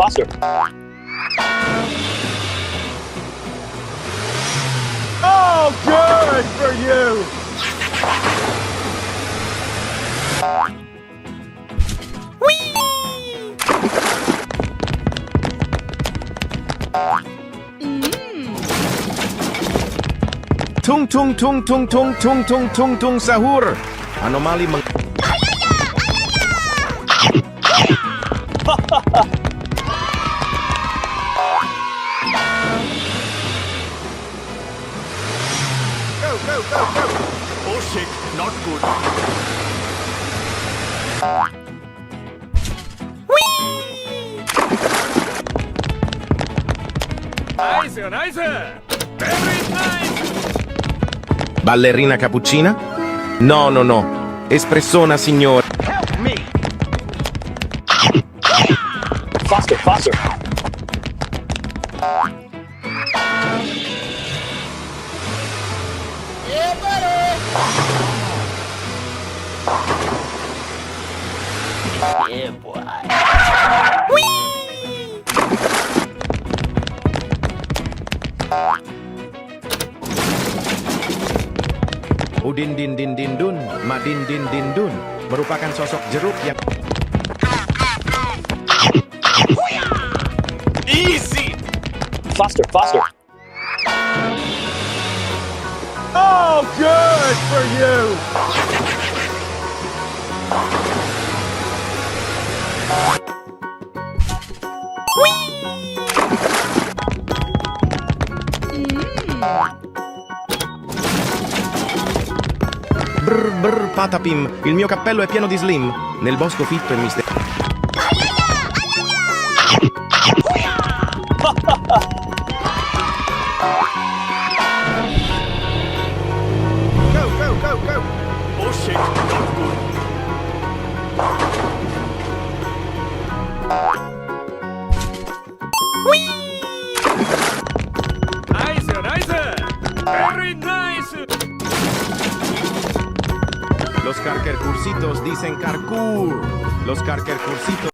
faster. Oh, good for you! TungtungTungSahur. Anomali meng... Go, go, go, go! Oh shit, not good. Nice, nice! Very nice! BalerinaCapuchina? No, no, no. Espressona, signore. Help me! Faster, faster! Yeah, buddy! Yeah, boy! Udin din din din dun, madin din din dun. Merupakan sosok jeruk yang... Easy! Faster, faster! Oh, good for you! Brbrpatapim, il mio cappello è pieno di slim. Nel bosco fitto e misterioso. Go, go, go, go! Oh shit, not good. Nice, nice! Very nice! Los carquercursitos dicen carcour. Los carquercursitos...